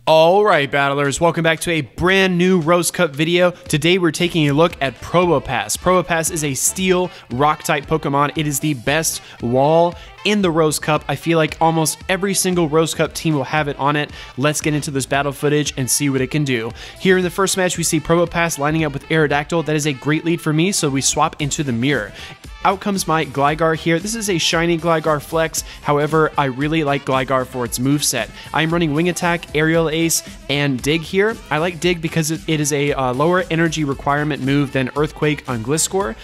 Alright battlers, welcome back to a brand new Rose Cup video. Today we're taking a look at Probopass. Probopass is a steel rock type Pokemon. It is the best wall in the Rose Cup. I feel like almost every single Rose Cup team will have it on it. Let's get into this battle footage and see what it can do. Here in the first match we see Probopass lining up with Aerodactyl. That is a great lead for me, so we swap into the mirror. Out comes my Gligar here. This is a shiny Gligar Flex. However, I really like Gligar for its moveset. I'm running Wing Attack, Aerial Ace, and Dig here. I like Dig because it is a lower energy requirement move than Earthquake on Gliscor.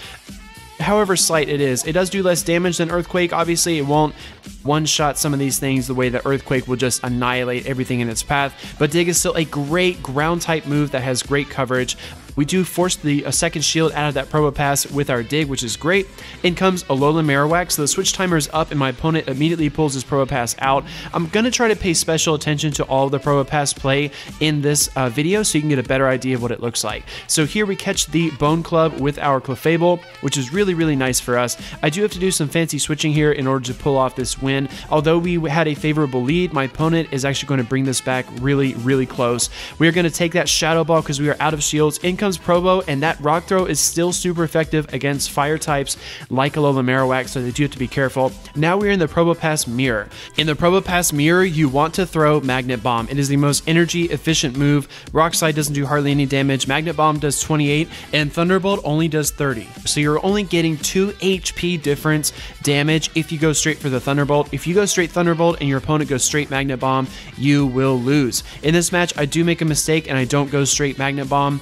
However slight it is. It does do less damage than Earthquake. Obviously, it won't one-shot some of these things the way that Earthquake will just annihilate everything in its path, but Dig is still a great ground-type move that has great coverage. We do force the second shield out of that Probopass with our Dig, which is great. In comes Alolan Marowak, so the switch timer is up and my opponent immediately pulls his Probopass out. I'm going to try to pay special attention to all of the Probopass play in this video so you can get a better idea of what it looks like. So here we catch the Bone Club with our Clefable, which is really nice for us. I do have to do some fancy switching here in order to pull off this win. Although we had a favorable lead, my opponent is actually going to bring this back really close. We are going to take that Shadow Ball because we are out of shields. In comes Probo, and that Rock Throw is still super effective against fire types like Alolan Marowak, so they do have to be careful. Now we're in the Probopass mirror. In the Probopass mirror, you want to throw Magnet Bomb. It is the most energy efficient move. Rock Slide doesn't do hardly any damage. Magnet Bomb does 28, and Thunderbolt only does 30. So you're only getting 2 HP difference damage if you go straight for the Thunderbolt. If you go straight Thunderbolt and your opponent goes straight Magnet Bomb, you will lose. In this match, I do make a mistake and I don't go straight Magnet Bomb.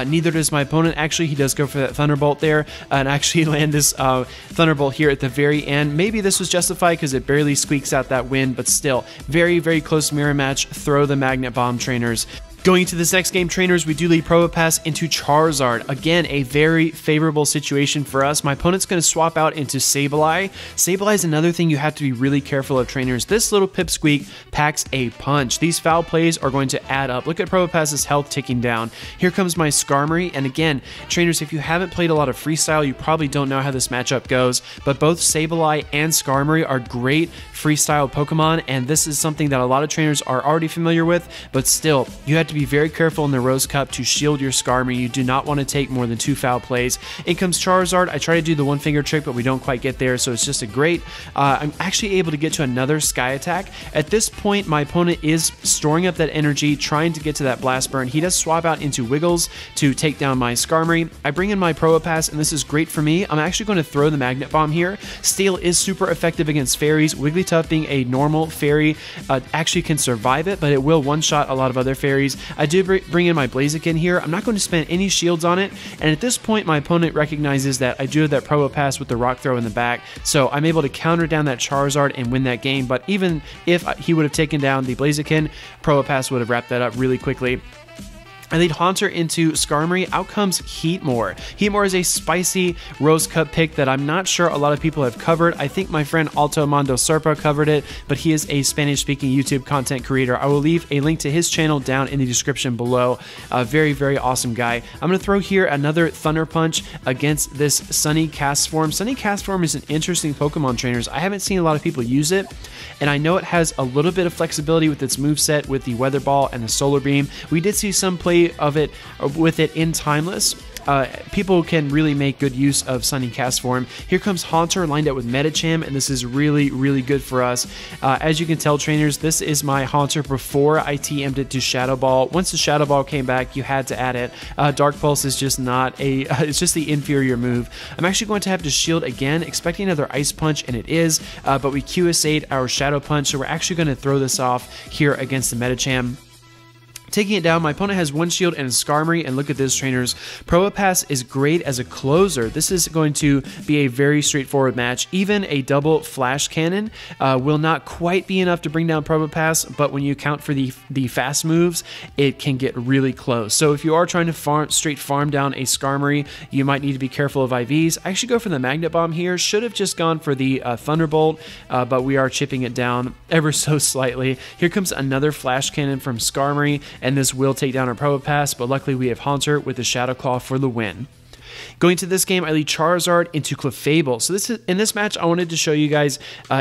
Neither does my opponent. Actually, he does go for that Thunderbolt there and actually land this Thunderbolt here at the very end. Maybe this was justified because it barely squeaks out that win, but still, very close mirror match. Throw the Magnet Bomb, trainers. Going into this next game, trainers, we do lead Probopass into Charizard. Again, a very favorable situation for us. My opponent's going to swap out into Sableye. Sableye is another thing you have to be really careful of, trainers. This little Pipsqueak packs a punch. These foul plays are going to add up. Look at Probopass's health ticking down. Here comes my Skarmory, and again, trainers, if you haven't played a lot of Freestyle, you probably don't know how this matchup goes, but both Sableye and Skarmory are great Freestyle Pokemon, and this is something that a lot of trainers are already familiar with, but still, you have to be very careful in the Rose Cup to shield your Skarmory. You do not want to take more than 2 foul plays. In comes Charizard. I try to do the one finger trick, but we don't quite get there, so it's just a great... I'm actually able to get to another Sky Attack. At this point, my opponent is storing up that energy, trying to get to that Blast Burn. He does swap out into Wiggles to take down my Skarmory. I bring in my Probopass, and this is great for me. I'm actually going to throw the Magnet Bomb here. Steel is super effective against fairies. Wigglytuff, being a normal fairy, actually can survive it, but it will one-shot a lot of other fairies. I do bring in my Blaziken here. I'm not going to spend any shields on it, and at this point my opponent recognizes that I do have that Probopass with the Rock Throw in the back, so I'm able to counter down that Charizard and win that game. But even if he would have taken down the Blaziken, Probopass would have wrapped that up really quickly. I lead Haunter into Skarmory. Out comes Heatmor. Heatmor is a spicy Rose Cup pick that I'm not sure a lot of people have covered. I think my friend Alto Mondo Serpa covered it, but he is a Spanish-speaking YouTube content creator. I will leave a link to his channel down in the description below. A very awesome guy. I'm going to throw here another Thunder Punch against this Sunny Castform. Sunny Castform is an interesting Pokemon, trainers. I haven't seen a lot of people use it, and I know it has a little bit of flexibility with its moveset with the Weather Ball and the Solar Beam. We did see some play of it with it in Timeless. People can really make good use of Sunny Castform. Here comes Haunter lined up with Medicham, and this is really good for us. As you can tell, trainers, this is my Haunter before I TM'd it to Shadow Ball. Once the Shadow Ball came back, you had to add it. Dark Pulse is just not a... it's just the inferior move. I'm actually going to have to shield again, expecting another Ice Punch, and it is, but we QSA'd our Shadow Punch, so we're actually going to throw this off here against the Medicham. Taking it down, my opponent has one shield and a Skarmory, and look at this, trainers. Probopass is great as a closer. This is going to be a very straightforward match. Even a double Flash Cannon will not quite be enough to bring down Probopass, but when you account for the fast moves, it can get really close. So if you are trying to straight farm down a Skarmory, you might need to be careful of IVs. I actually go for the Magnet Bomb here. Should have just gone for the Thunderbolt, but we are chipping it down ever so slightly. Here comes another Flash Cannon from Skarmory, and this will take down our Probopass, but luckily we have Haunter with the Shadow Claw for the win. Going to this game, I lead Charizard into Clefable. So in this match, I wanted to show you guys,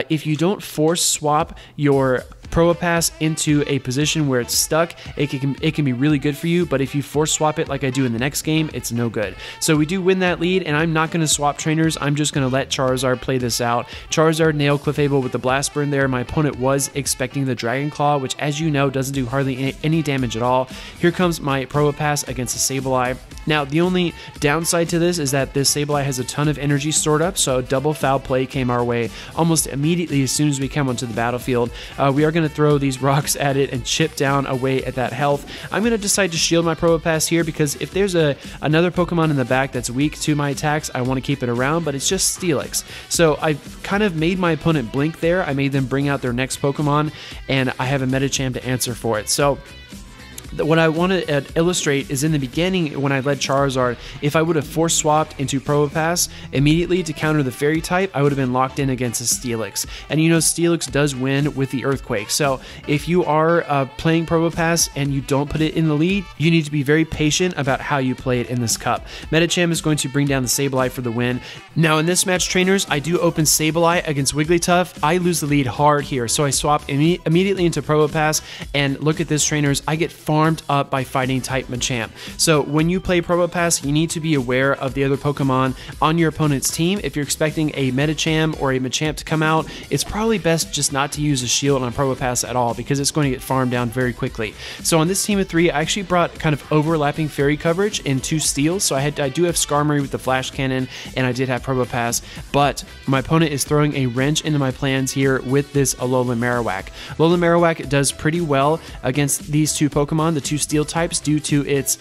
if you don't force swap your Probopass into a position where it's stuck, it can be really good for you, but if you force swap it like I do in the next game, it's no good. So we do win that lead, and I'm not going to swap trainers. I'm just going to let Charizard play this out. Charizard nailed Clefable with the Blast Burn there. My opponent was expecting the Dragon Claw, which, as you know, doesn't do hardly any damage at all. Here comes my Probopass against the Sableye. Now, the only downside to this is that this Sableye has a ton of energy stored up, so double foul play came our way almost immediately as soon as we come onto the battlefield. We are going to throw these rocks at it and chip down away at that health. I'm going to decide to shield my Probopass here because if there's another Pokemon in the back that's weak to my attacks, I want to keep it around, but it's just Steelix. So I kind of made my opponent blink there. I made them bring out their next Pokemon, and I have a Medicham to answer for it. So what I want to illustrate is in the beginning when I led Charizard, if I would have force swapped into Probopass immediately to counter the Fairy type, I would have been locked in against a Steelix. And you know Steelix does win with the Earthquake. So if you are playing Probopass and you don't put it in the lead, you need to be very patient about how you play it in this cup. Medicham is going to bring down the Sableye for the win. Now in this match, trainers, I do open Sableye against Wigglytuff. I lose the lead hard here, so I swap immediately into Probopass, and look at this, trainers, I get farmed up by fighting type Machamp. So when you play Probopass, you need to be aware of the other Pokemon on your opponent's team. If you're expecting a Medicham or a Machamp to come out, it's probably best just not to use a shield on Probopass at all because it's going to get farmed down very quickly. So on this team of 3, I actually brought kind of overlapping fairy coverage in 2 steals. So I do have Skarmory with the Flash Cannon, and I did have Probopass, but my opponent is throwing a wrench into my plans here with this Alolan Marowak. Alolan Marowak does pretty well against these 2 Pokemon, the 2 steel types, due to its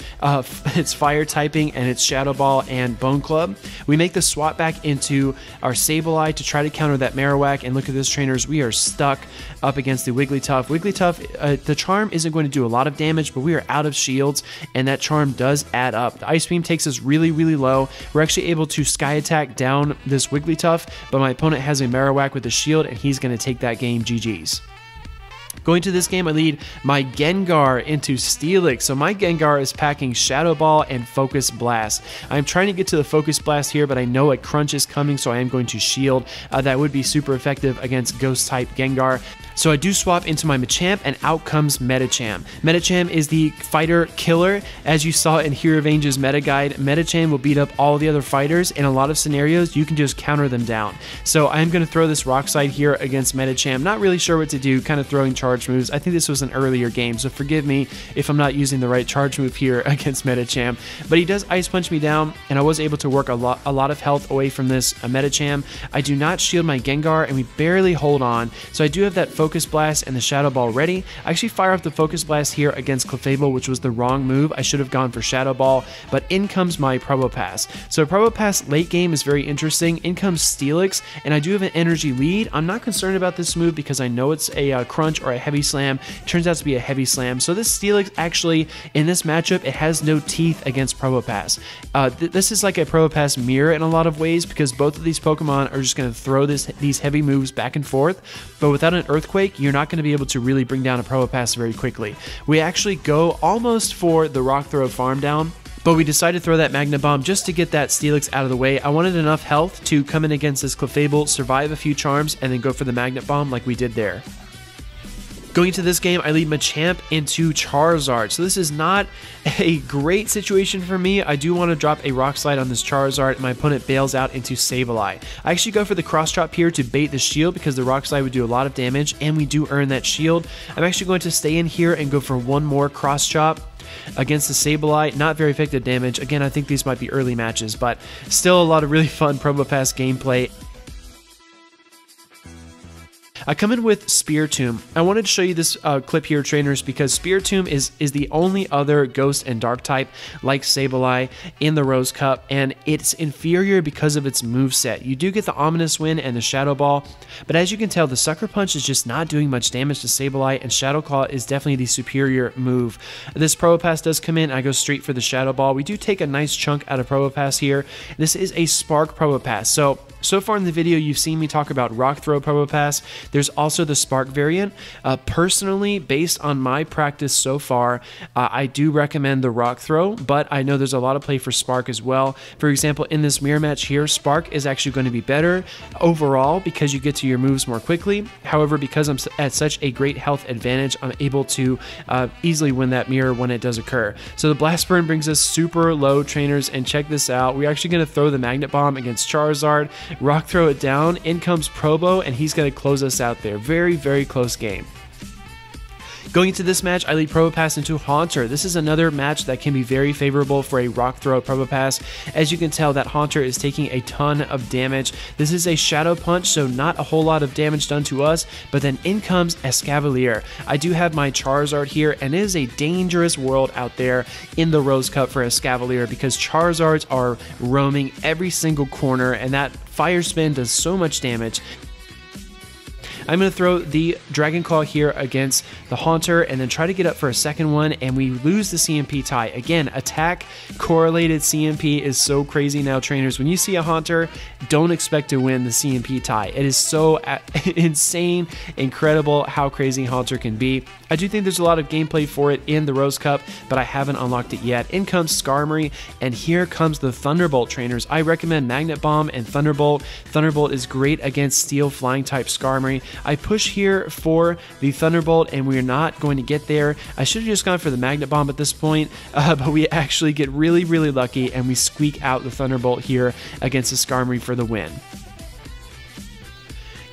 fire typing and its Shadow Ball and Bone Club. We make the swap back into our Sableye to try to counter that Marowak, and look at this, trainers, we are stuck up against the Wigglytuff. Wigglytuff, the Charm isn't going to do a lot of damage, but we are out of shields, and that Charm does add up. The Ice Beam takes us really, really low. We're actually able to Sky Attack down this Wigglytuff, but my opponent has a Marowak with a shield, and he's going to take that game. GG's. Going to this game, I lead my Gengar into Steelix. So my Gengar is packing Shadow Ball and Focus Blast. I'm trying to get to the Focus Blast here, but I know a Crunch is coming, so I am going to shield. That would be super effective against Ghost-type Gengar. So I do swap into my Machamp, and out comes Medicham. Medicham is the fighter killer. As you saw in HeroVange's meta guide, Medicham will beat up all the other fighters. In a lot of scenarios, you can just counter them down. So I'm going to throw this Rock Slide here against Medicham. Not really sure what to do, kind of throwing charge moves. I think this was an earlier game, so forgive me if I'm not using the right charge move here against Medicham. But he does Ice Punch me down, and I was able to work a lot of health away from this Medicham. I do not shield my Gengar, and we barely hold on. So I do have that Focus Blast and the Shadow Ball ready. I actually fire off the Focus Blast here against Clefable, which was the wrong move. I should have gone for Shadow Ball, but in comes my Probopass. So Probopass late game is very interesting. In comes Steelix, and I do have an energy lead. I'm not concerned about this move because I know it's a Crunch or a Heavy Slam. It turns out to be a Heavy Slam. So this Steelix actually, in this matchup, it has no teeth against Probopass. This is like a Probopass mirror in a lot of ways because both of these Pokemon are just going to throw these heavy moves back and forth, but without an Earthquake, you're not going to be able to really bring down a Probopass very quickly. We actually go almost for the Rock Throw farm down, but we decided to throw that Magnet Bomb just to get that Steelix out of the way. I wanted enough health to come in against this Clefable, survive a few charms, and then go for the Magnet Bomb like we did there. Going into this game, I lead Machamp into Charizard. So this is not a great situation for me. I do want to drop a Rock Slide on this Charizard, and my opponent bails out into Sableye. I actually go for the Cross Chop here to bait the shield because the Rock Slide would do a lot of damage, and we do earn that shield. I'm actually going to stay in here and go for one more Cross Chop against the Sableye. Not very effective damage. Again, I think these might be early matches, but still a lot of really fun Probopass gameplay. I come in with Spiritomb. I wanted to show you this clip here, trainers, because Spiritomb is the only other Ghost and Dark type like Sableye in the Rose Cup, and it's inferior because of its moveset. You do get the Ominous Wind and the Shadow Ball, but as you can tell, the Sucker Punch is just not doing much damage to Sableye, and Shadow Claw is definitely the superior move. This Probopass does come in, I go straight for the Shadow Ball. We do take a nice chunk out of Probopass here. This is a Spark Probopass, so far in the video, you've seen me talk about Rock Throw Probopass. There's also the Spark variant. Personally, based on my practice so far, I do recommend the Rock Throw, but I know there's a lot of play for Spark as well. For example, in this mirror match here, Spark is actually going to be better overall because you get to your moves more quickly. However, because I'm at such a great health advantage, I'm able to easily win that mirror when it does occur. So the Blast Burn brings us super low, trainers, and check this out. We're actually going to throw the Magnet Bomb against Charizard, Rock Throw it down, in comes Probo, and he's going to close us out there. Very, very close game. Going into this match, I lead Probopass into Haunter. This is another match that can be very favorable for a Rock Throw Probopass. As you can tell, that Haunter is taking a ton of damage. This is a Shadow Punch, so not a whole lot of damage done to us, but then in comes Escavalier. I do have my Charizard here, and it is a dangerous world out there in the Rose Cup for Escavalier because Charizards are roaming every single corner, and that Fire Spin does so much damage. I'm going to throw the Dragon Claw here against the Haunter and then try to get up for a second one, and we lose the CMP tie. Again, attack correlated CMP is so crazy now, trainers. When you see a Haunter, don't expect to win the CMP tie. It is so insane, incredible how crazy Haunter can be. I do think there's a lot of gameplay for it in the Rose Cup, but I haven't unlocked it yet. In comes Skarmory, and here comes the Thunderbolt, trainers. I recommend Magnet Bomb and Thunderbolt. Thunderbolt is great against Steel Flying type Skarmory. I push here for the Thunderbolt, and we're not going to get there. I should have just gone for the Magnet Bomb at this point, but we actually get really, really lucky, and we squeak out the Thunderbolt here against the Skarmory for the win.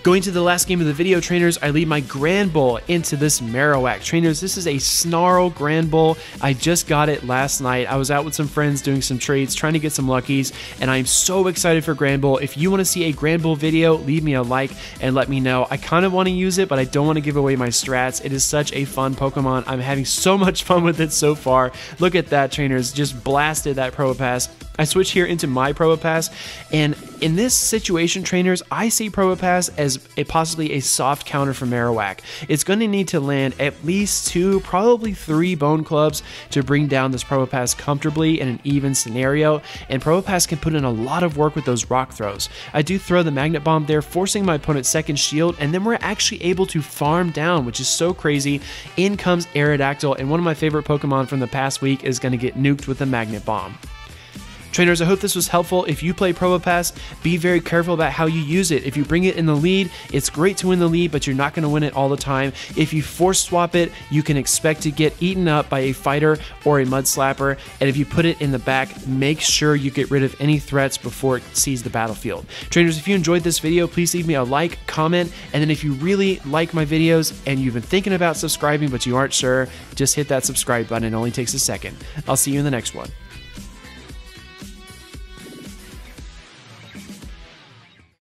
Going to the last game of the video, trainers, I lead my Grand Bull into this Marowak. Trainers, this is a Snarl Grand Bull. I just got it last night. I was out with some friends doing some trades, trying to get some luckies, and I'm so excited for Grand Bull. If you want to see a Grand Bull video, leave me a like and let me know. I kind of want to use it, but I don't want to give away my strats. It is such a fun Pokemon. I'm having so much fun with it so far. Look at that, trainers. Just blasted that Probopass. I switch here into my Probopass, and in this situation, trainers, I see Probopass as possibly a soft counter for Marowak. It's going to need to land at least 2, probably 3 Bone Clubs to bring down this Probopass comfortably in an even scenario, and Probopass can put in a lot of work with those Rock Throws. I do throw the Magnet Bomb there, forcing my opponent's second shield, and then we're actually able to farm down, which is so crazy. In comes Aerodactyl, and one of my favorite Pokemon from the past week is going to get nuked with the Magnet Bomb. Trainers, I hope this was helpful. If you play Probopass, be very careful about how you use it. If you bring it in the lead, it's great to win the lead, but you're not going to win it all the time. If you force swap it, you can expect to get eaten up by a fighter or a Mud Slapper. And if you put it in the back, make sure you get rid of any threats before it sees the battlefield. Trainers, if you enjoyed this video, please leave me a like, comment, and then if you really like my videos and you've been thinking about subscribing but you aren't sure, just hit that subscribe button. It only takes a second. I'll see you in the next one.